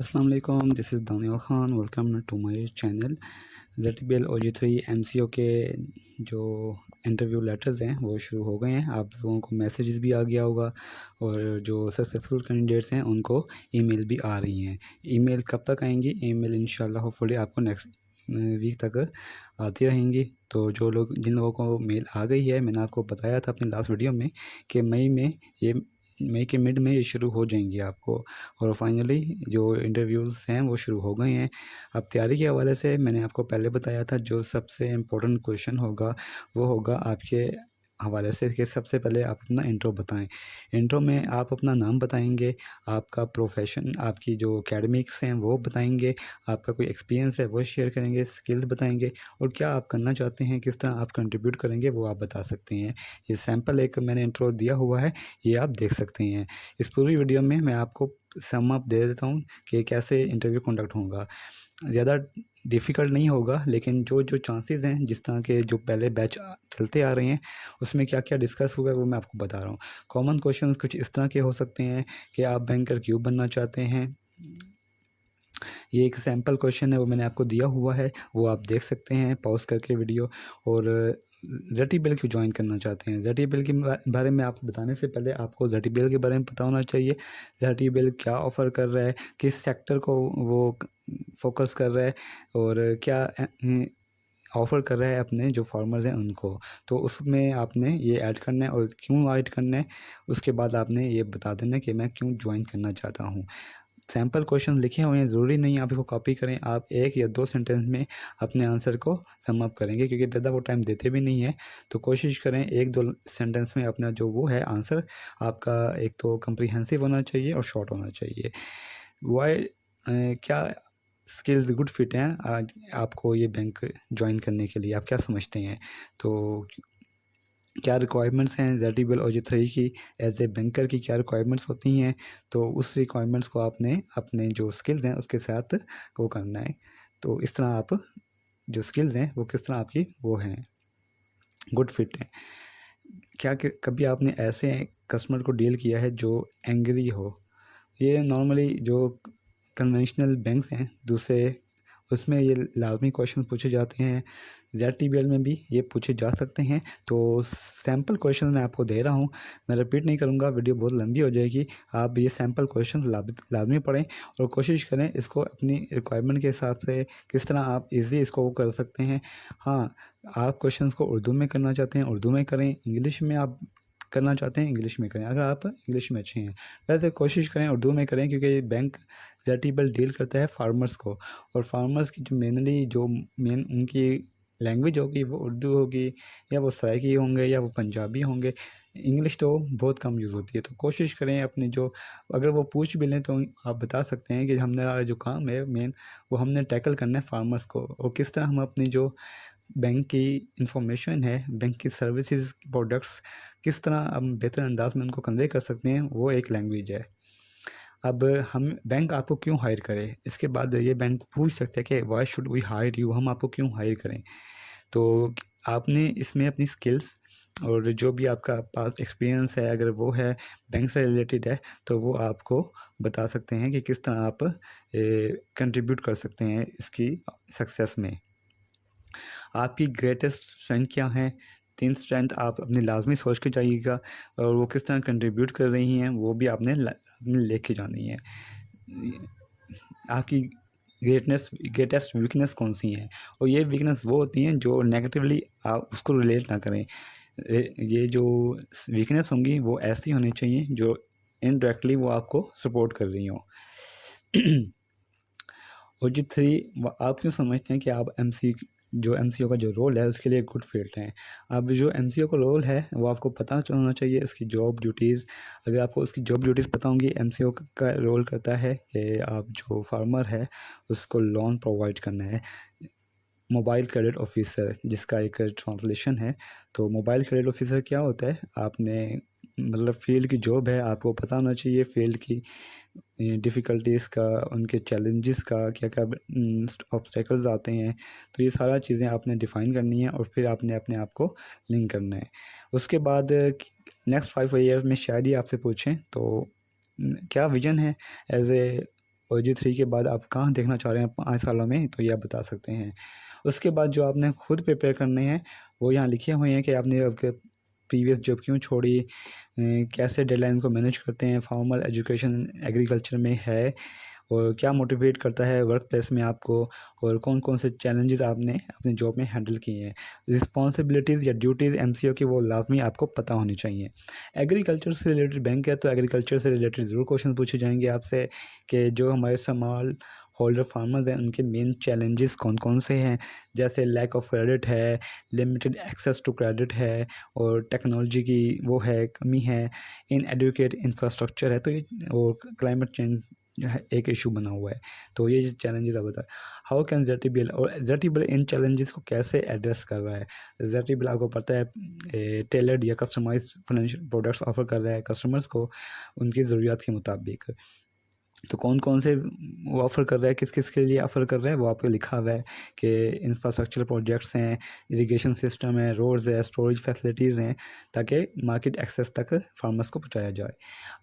अस्सलाम वालेकुम, this is Daniyal Khan. Welcome to my channel. ZTBL OG3 MCO के जो इंटरव्यू लेटर्स हैं वो शुरू हो गए हैं। आप लोगों को मैसेजेस भी आ गया होगा और जो सक्सेसफुल कैंडिडेट्स हैं उनको ईमेल भी आ रही हैं। ईमेल कब तक आएंगी? ईमेल इंशाल्लाह होपफुली आपको नेक्स्ट वीक तक आती रहेंगी। तो जो लोग जिन लोगों को मेल आ गई है, मैंने आपको बताया था अपनी लास्ट वीडियो में कि मई के मिड में ये शुरू हो जाएंगी आपको। और फाइनली जो इंटरव्यूज़ हैं वो शुरू हो गए हैं। अब तैयारी के हवाले से मैंने आपको पहले बताया था, जो सबसे इम्पोर्टेंट क्वेश्चन होगा वो होगा आपके हवाले से कि सबसे पहले आप अपना इंट्रो बताएं। इंट्रो में आप अपना नाम बताएंगे, आपका प्रोफेशन, आपकी जो एकेडमिक्स हैं वो बताएंगे, आपका कोई एक्सपीरियंस है वो शेयर करेंगे, स्किल्स बताएंगे और क्या आप करना चाहते हैं, किस तरह आप कंट्रीब्यूट करेंगे वो आप बता सकते हैं। ये सैम्पल एक मैंने इंट्रो दिया हुआ है, ये आप देख सकते हैं। इस पूरी वीडियो में मैं आपको सम अप दे देता हूँ कि कैसे इंटरव्यू कंडक्ट होगा। ज़्यादा डिफ़िकल्ट नहीं होगा, लेकिन जो जो चांसेस हैं, जिस तरह के जो पहले बैच चलते आ रहे हैं उसमें क्या क्या डिस्कस हुआ है वो मैं आपको बता रहा हूँ। कॉमन क्वेश्चन कुछ इस तरह के हो सकते हैं कि आप बैंकर क्यों बनना चाहते हैं। ये एक सैम्पल क्वेश्चन है, वो मैंने आपको दिया हुआ है, वो आप देख सकते हैं पॉज करके वीडियो। और ZTBL क्यों ज्वाइन करना चाहते हैं? ZTBL के बारे में आपको बताने से पहले आपको ZTBL के बारे में पता होना चाहिए। ZTBL क्या ऑफ़र कर रहा है, किस सेक्टर को वो फोकस कर रहा है और क्या ऑफ़र कर रहा है अपने जो फार्मर्स हैं उनको। तो उसमें आपने ये ऐड करना है और क्यों ऐड करना है, उसके बाद आपने ये बता देना है कि मैं क्यों ज्वाइन करना चाहता हूँ। सैम्पल क्वेश्चन लिखे हुए हैं, ज़रूरी नहीं आप इसको कॉपी करें। आप 1 या 2 सेंटेंस में अपने आंसर को सम अप करेंगे, क्योंकि ज़्यादा वो टाइम देते भी नहीं है। तो कोशिश करें 1-2 सेंटेंस में अपना जो वो है आंसर आपका एक तो कम्प्रिहेंसिव होना चाहिए और शॉर्ट होना चाहिए। वाई क्या स्किल्स गुड फिट हैं आज आपको ये बैंक ज्वाइन करने के लिए, आप क्या समझते हैं? तो क्या रिक्वायरमेंट्स हैं ZTBL OG3 की, एज ए बैंकर की क्या रिक्वायरमेंट्स होती हैं? तो उस रिक्वायरमेंट्स को आपने अपने जो स्किल्स हैं उसके साथ वो करना है। तो इस तरह आप जो स्किल्स हैं वो किस तरह आपकी वो हैं, गुड फिट हैं। क्या कभी आपने ऐसे कस्टमर को डील किया है जो एंग्री हो? ये नॉर्मली जो कन्वेंशनल बैंक्स हैं दूसरे, उसमें ये लाजमी क्वेश्चन पूछे जाते हैं। ZTBL में भी ये पूछे जा सकते हैं। तो सैम्पल क्वेश्चन मैं आपको दे रहा हूँ, मैं रिपीट नहीं करूँगा, वीडियो बहुत लंबी हो जाएगी। आप ये सैम्पल क्वेश्चन लाजमी पढ़ें और कोशिश करें इसको अपनी रिक्वायरमेंट के हिसाब से किस तरह आप इजी इसको वो कर सकते हैं। हाँ, आप क्वेश्चन को उर्दू में करना चाहते हैं उर्दू में करें, इंग्लिश में आप करना चाहते हैं इंग्लिश में करें, अगर आप इंग्लिश में अच्छे हैं। वैसे कोशिश करें उर्दू में करें, क्योंकि ये बैंक ZTBL डील करता है फार्मर्स को, और फार्मर्स की जो मेन उनकी लैंग्वेज होगी वो उर्दू होगी, या वो सराइकी होंगे या वो पंजाबी होंगे। इंग्लिश तो बहुत कम यूज़ होती है। तो कोशिश करें अपने जो, अगर वो पूछ भी लें तो आप बता सकते हैं कि हमने जो काम है मेन वो हमने टैकल करना है फार्मर्स को, और किस तरह हम अपनी जो बैंक की इंफॉर्मेशन है, बैंक की सर्विसेज, प्रोडक्ट्स किस तरह हम बेहतर अंदाज में उनको कन्वे कर सकते हैं, वो एक लैंग्वेज है। अब हम बैंक आपको क्यों हायर करे, इसके बाद ये बैंक पूछ सकते हैं कि why should we hire you, हम आपको क्यों हायर करें। तो आपने इसमें अपनी स्किल्स और जो भी आपका पास एक्सपीरियंस है, अगर वो है बैंक से रिलेटेड है, तो वो आपको बता सकते हैं कि किस तरह आप कंट्रीब्यूट कर सकते हैं इसकी सक्सेस में। आपकी ग्रेटेस्ट स्ट्रेंथ क्या है? 3 स्ट्रेंथ आप अपनी लाजमी सोच के जाइएगा, और वो किस तरह कंट्रीब्यूट कर रही हैं वो भी आपने लाजमी लेके जानी है। आपकी ग्रेटेस्ट वीकनेस कौन सी हैं, और ये वीकनेस वो होती हैं जो नेगेटिवली आप उसको रिलेट ना करें। ये जो वीकनेस होंगी वो ऐसी होनी चाहिए जो इनडायरेक्टली वो आपको सपोर्ट कर रही हों। OG3 आप क्यों समझते हैं कि आप MCO का जो रोल है उसके लिए गुड फिट हैं? अब जो MCO का रोल है वो आपको पता होना चाहिए, उसकी जॉब ड्यूटीज़। अगर आपको उसकी जॉब ड्यूटीज़ पता होंगी, MCO का रोल करता है कि आप जो फार्मर है उसको लोन प्रोवाइड करना है। मोबाइल क्रेडिट ऑफिसर, जिसका एक ट्रांसलेशन है। तो मोबाइल क्रेडिट ऑफिसर क्या होता है, आपने मतलब फील्ड की जॉब है, आपको पता होना चाहिए फील्ड की डिफ़िकल्टीज़ का, उनके चैलेंजेस का, क्या क्या ऑब्स्टेकल्स आते हैं। तो ये सारा चीज़ें आपने डिफ़ाइन करनी है और फिर आपने अपने आप को लिंक करना है। उसके बाद नेक्स्ट 5 ईयर्स में शायद ही आपसे पूछें तो क्या विज़न है एज ए OG3 के बाद आप कहाँ देखना चाह रहे हैं 5 सालों में, तो ये आप बता सकते हैं। उसके बाद जो आपने खुद प्रिपेयर करने हैं वो यहाँ लिखे हुए हैं कि आपने आपके प्रीवियस जॉब क्यों छोड़ी, कैसे डेडलाइन को मैनेज करते हैं, फॉर्मल एजुकेशन एग्रीकल्चर में है, और क्या मोटिवेट करता है वर्क प्लेस में आपको, और कौन कौन से चैलेंजेस आपने अपने जॉब में हैंडल किए हैं। रिस्पॉन्सिबिलिटीज़ या ड्यूटीज़ एमसीओ की वो लाजमी आपको पता होनी चाहिए। एग्रीकल्चर से रिलेटेड बैंक है तो एग्रीकल्चर से रिलेटेड ज़रूर क्वेश्चन पूछे जाएंगे आपसे कि जो हमारे स्मॉल होल्डर फार्मर्स हैं उनके मेन चैलेंजेस कौन कौन से हैं, जैसे लैक ऑफ क्रेडिट है, लिमिटेड एक्सेस टू क्रेडिट है, और टेक्नोलॉजी की वो है कमी है, इन एडुकेट इंफ्रास्ट्रक्चर है, तो ये और क्लाइमेट चेंज जो है एक इशू बना हुआ है। तो ये चैलेंजेस आप बताएं। हाउ कैन ZTBL, और ZTBL इन चैलेंजेस को कैसे एड्रेस कर रहा है। ZTBL आपको पता है टेलर्ड या कस्टमाइज फाइनेंशियल प्रोडक्ट्स ऑफर कर रहा है कस्टमर्स को उनकी ज़रूरियात के मुताबिक। तो कौन कौन से वो ऑफ़र कर रहा है, किस किस के लिए ऑफ़र कर रहा है, वो आपको लिखा हुआ है कि इंफ्रास्ट्रक्चर प्रोजेक्ट्स हैं, इरिगेशन सिस्टम है, रोड्स है, स्टोरेज फैसिलिटीज़ हैं, ताकि मार्केट एक्सेस तक फार्मर्स को पहुंचाया जाए।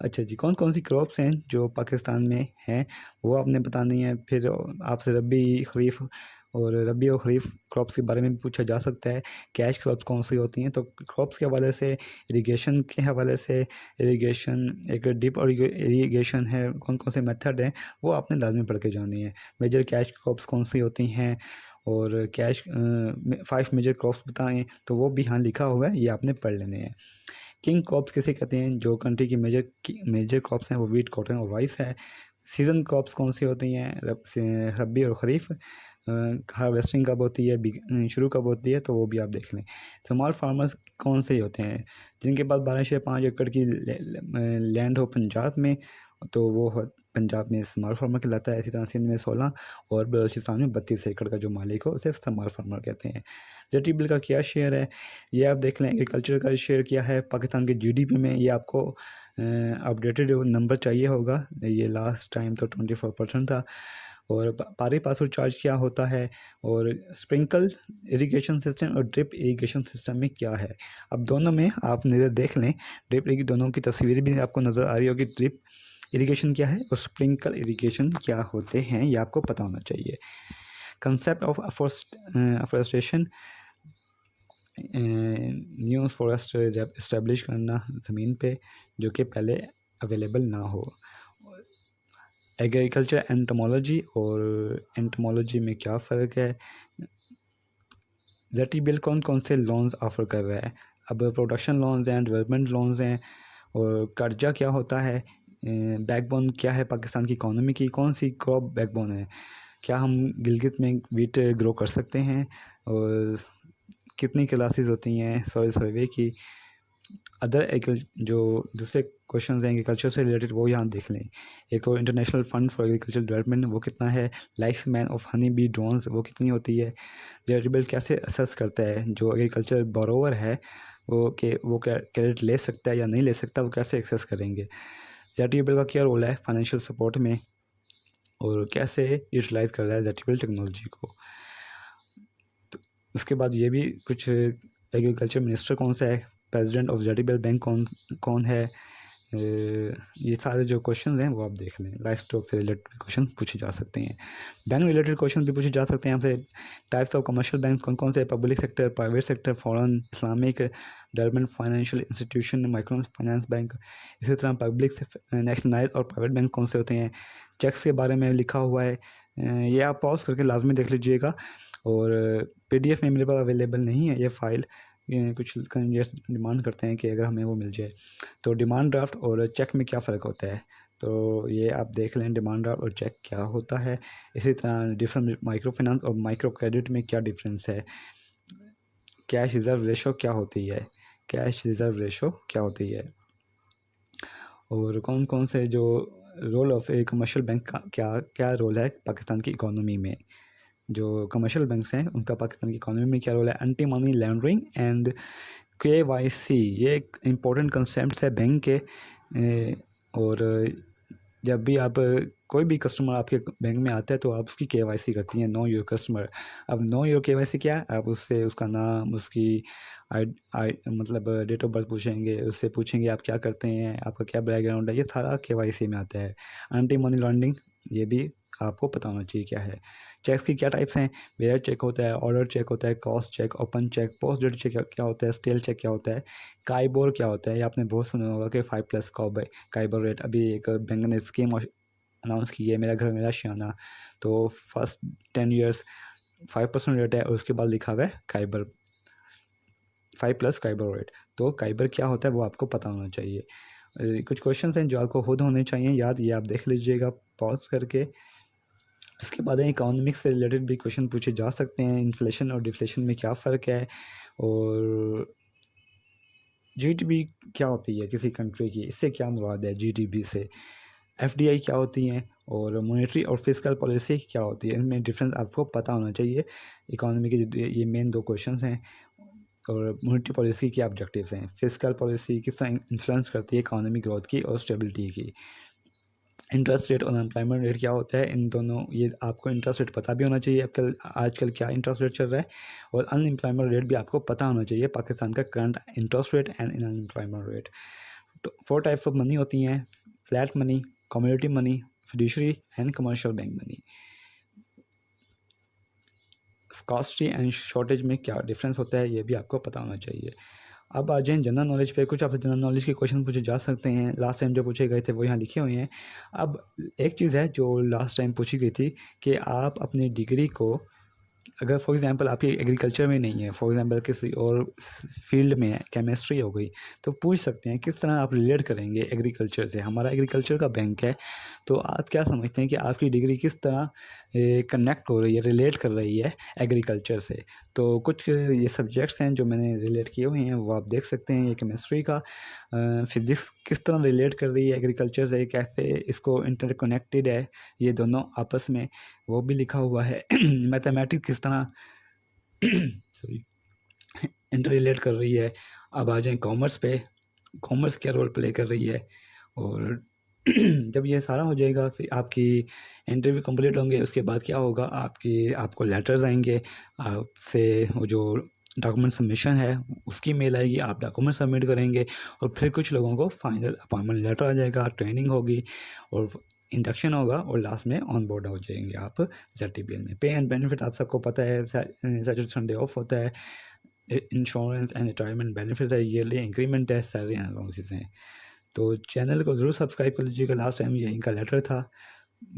अच्छा जी, कौन कौन सी क्रॉप्स हैं जो पाकिस्तान में हैं वो आपने बतानी है। फिर आपसे रबी और खरीफ क्रॉप्स के बारे में भी पूछा जा सकता है। कैश क्रॉप्स कौन सी होती हैं, तो क्रॉप्स के हवाले से, इरिगेशन के हवाले से, इरिगेशन एक डिप और इरिगेशन है, कौन कौन से मेथड हैं वो आपने लाजमी पढ़ के जानी है। मेजर कैश क्रॉप्स कौन सी होती हैं, और कैश 5 मेजर क्रॉप्स बताएं, तो वो भी यहाँ लिखा हुआ है, ये आपने पढ़ लेने हैं। किंग क्रॉप्स किसे कहते हैं, जो कंट्री की मेजर क्रॉप्स हैं वो वीट, कॉटन और राइस है। सीज़न क्रॉप्स कौन सी होती हैं, रबी और खरीफ। हार्वेस्टिंग कब होती है, शुरू कब होती है, तो वो भी आप देख लें। स्मॉल फार्मर्स कौन से होते हैं, जिनके पास 12 से 5 एकड़ की लैंड हो पंजाब में, तो वो पंजाब में स्मॉल फार्मर कहलाता है। इसी तरह सिंध में 16 और बलूचिस्तान में 32 एकड़ का जो मालिक हो उसे स्मॉल फार्मर कहते हैं। ZTBL का क्या शेयर है, ये आप देख लें। एग्रीकल्चर का शेयर क्या है पाकिस्तान के GDP में, ये आपको अपडेटेड नंबर चाहिए होगा। ये लास्ट टाइम तो 24% था। और पारी पासवर्ड चार्ज क्या होता है, और स्प्रिंकल इरिगेशन सिस्टम और ड्रिप इरिगेशन सिस्टम में क्या है। अब दोनों में आप नज़र देख लें, दोनों की तस्वीर भी आपको नज़र आ रही होगी। ड्रिप इरिगेशन क्या है और स्प्रिंकल इरिगेशन क्या होते हैं, ये आपको पता होना चाहिए। Concept of afforestation, new forest establish करना ज़मीन पे जो कि पहले अवेलेबल ना हो। एग्रीकल्चर एंटोमोलॉजी, और एंटोमोलॉजी में क्या फ़र्क है। ZTBL कौन कौन से लोन्स ऑफ़र कर रहा है। अब प्रोडक्शन लोन्स हैं, डेवलपमेंट लोन्स हैं, और कर्जा क्या होता है, बैकबोन क्या है पाकिस्तान की इकोनॉमी की, कौन सी क्रॉप बैकबोन है, क्या हम गिलगित में वीट ग्रो कर सकते हैं, और कितनी क्लासेस होती हैं सॉइल सर्वे की। अदर एक जो दूसरे क्वेश्चन हैं एग्रीकल्चर से रिलेटेड वो यहाँ देख लें। एक तो international fund for agriculture development वो कितना है, life man of honey bee drones वो कितनी होती है। ZTBL कैसे असेस करता है जो एग्रीकल्चर बोरोवर है वो क्रेडिट ले सकता है या नहीं ले सकता, वो कैसे एक्सेस करेंगे। ZTBL का क्या रोल है फाइनेंशियल सपोर्ट में, और कैसे यूटिलाइज कर रहा है ZTBL टेक्नोलॉजी को। तो उसके बाद ये भी कुछ एग्रीकल्चर मिनिस्टर कौन सा है, प्रेसिडेंट ऑफ ZTBL बैंक कौन है, ये सारे जो क्वेश्चन हैं वो आप देख लें। लाइफ स्टॉक से रिलेटेड क्वेश्चन पूछे जा सकते हैं, बैंक रिलेटेड क्वेश्चन भी पूछे जा सकते हैं आपसे। टाइप्स ऑफ कमर्शियल बैंक कौन कौन से, public sector, private sector, foreign, Islamic, development financial institution, micro finance bank. इसी तरह पब्लिक, नेशनलाइज और प्राइवेट बैंक कौन से होते हैं। चेक्स के बारे में लिखा हुआ है, ये आप पॉज करके लाजमी देख लीजिएगा। और PDF में मेरे पास अवेलेबल नहीं है ये फ़ाइल, कुछ डिमांड करते हैं कि अगर हमें वो मिल जाए। तो डिमांड ड्राफ्ट और चेक में क्या फ़र्क होता है, तो ये आप देख लें डिमांड ड्राफ्ट और चेक क्या होता है। इसी तरह डिफरेंट माइक्रो फाइनेंस और माइक्रो क्रेडिट में क्या डिफरेंस है। कैश रिज़र्व रेशो क्या होती है, कैश रिज़र्व रेशो क्या होती है, और कौन कौन से जो role of a commercial bank का क्या क्या रोल है पाकिस्तान की इकोनॉमी में। जो कमर्शियल बैंक्स हैं उनका पाकिस्तान की इकोनॉमी में क्या रोल है। Anti money laundering and KYC ये एक इम्पोर्टेंट कंसेप्ट है बैंक के, और जब भी आप कोई भी कस्टमर आपके बैंक में आता है तो आप उसकी केवाईसी करती हैं, नो योर कस्टमर। अब नो योर केवाईसी क्या है? आप उससे उसका नाम, उसकी आई आई मतलब डेट ऑफ बर्थ पूछेंगे, उससे पूछेंगे आप क्या करते हैं, आपका क्या बैकग्राउंड है, ये सारा केवाईसी में आता है। एंटी मनी लॉन्ड्रिंग, ये भी आपको पता होना चाहिए क्या है। चेक्स की क्या टाइप्स हैं? बेयर चेक होता है, ऑर्डर चेक होता है, crossed cheque, open cheque, post date cheque क्या होता है, स्टेल चेक क्या होता है, काइबोर क्या होता है। ये आपने बहुत सुना होगा कि 5+ काइबोर रेट। अभी एक बैंक ने स्कीम अनाउंस की है, मेरा घर मेरा शियाना। तो फर्स्ट 10 ईयर्स 5% रेट है और उसके बाद लिखा हुआ है काइबर 5+ काइबर रेट। तो काइबर क्या होता है वो आपको पता होना चाहिए। कुछ क्वेश्चंस हैं जो आपको खुद होने चाहिए याद, ये आप देख लीजिएगा पॉज करके। उसके बाद इकोनॉमिक्स से रिलेटेड भी क्वेश्चन पूछे जा सकते हैं। इन्फ्लेशन और डिफ्लेशन में क्या फ़र्क है, और जीडीपी क्या होती है किसी कंट्री की, इससे क्या मुराद है जीडीपी से। एफडीआई क्या होती हैं, और मॉनेटरी और फिस्कल पॉलिसी क्या होती है, इनमें डिफरेंस आपको पता होना चाहिए। इकोनॉमी के ये मेन 2 क्वेश्चंस हैं। और मॉनेटरी पॉलिसी के ऑब्जेक्टिव्स हैं। फिस्कल पॉलिसी किस तरह इन्फ्लुएंस करती है इकोनॉमी ग्रोथ की और स्टेबिलिटी की। इंटरेस्ट रेट और अनएम्प्लॉयमेंट रेट क्या होता है, इन दोनों, ये आपको इंटरेस्ट रेट पता भी होना चाहिए आजकल क्या इंटरेस्ट रेट चल रहा है, और अनएम्प्लॉयमेंट रेट भी आपको पता होना चाहिए, पाकिस्तान का current interest rate and unemployment rate. तो 4 टाइप्स ऑफ मनी होती हैं: flat money, community money, fiduciary and commercial bank money. Scarcity and shortage में क्या डिफरेंस होता है, ये भी आपको पता होना चाहिए। अब आ जाएँ जनरल नॉलेज पे। कुछ आपसे जनरल नॉलेज के क्वेश्चन पूछे जा सकते हैं। लास्ट टाइम जो पूछे गए थे वो यहाँ लिखे हुए हैं। अब एक चीज़ है जो लास्ट टाइम पूछी गई थी कि आप अपनी डिग्री को, अगर फॉर एग्जांपल आपकी एग्रीकल्चर में नहीं है, फॉर एग्जांपल किसी और फील्ड में है, केमिस्ट्री हो गई, तो पूछ सकते हैं किस तरह आप रिलेट करेंगे एग्रीकल्चर से। हमारा एग्रीकल्चर का बैंक है, तो आप क्या समझते हैं कि आपकी डिग्री किस तरह कनेक्ट हो रही है, रिलेट कर रही है एग्रीकल्चर से। तो कुछ ये सब्जेक्ट्स हैं जो मैंने रिलेट किए हुए हैं, वो आप देख सकते हैं। ये केमिस्ट्री का फिज़िक्स किस तरह रिलेट कर रही है एग्रीकल्चर से, कैसे इसको इंटरकनेक्टेड है ये दोनों आपस में, वो भी लिखा हुआ है। मैथमेटिक्स किस तरह सॉरी इंटर रिलेट कर रही है। अब आ जाएँ कॉमर्स पे, कॉमर्स क्या रोल प्ले कर रही है। और जब ये सारा हो जाएगा फिर आपकी इंटरव्यू कंप्लीट होंगे, उसके बाद क्या होगा, आपको लेटर्स आएंगे आपसे, वो जो डॉक्यूमेंट सबमिशन है उसकी मेल आएगी, आप डॉक्यूमेंट सबमिट करेंगे, और फिर कुछ लोगों को फाइनल अपॉइंटमेंट लेटर आ जाएगा, ट्रेनिंग होगी और इंडक्शन होगा, और लास्ट में ऑन बोर्ड हो जाएंगे आप ZTPL में। पे एंड बेनिफिट आप सबको पता है, सैटरडे संडे ऑफ होता है, इंश्योरेंस एंड रिटायरमेंट बेनिफिट्स है, ईयरली इंक्रीमेंट है, सैलरी एंड अलाउंसेस हैं। तो चैनल को ज़रूर सब्सक्राइब कर लीजिएगा। लास्ट टाइम ये इनका लेटर था।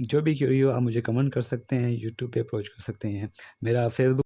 जो भी क्यूरी हो आप मुझे कमेंट कर सकते हैं, यूट्यूब पे अप्रोच कर सकते हैं। मेरा फेसबुक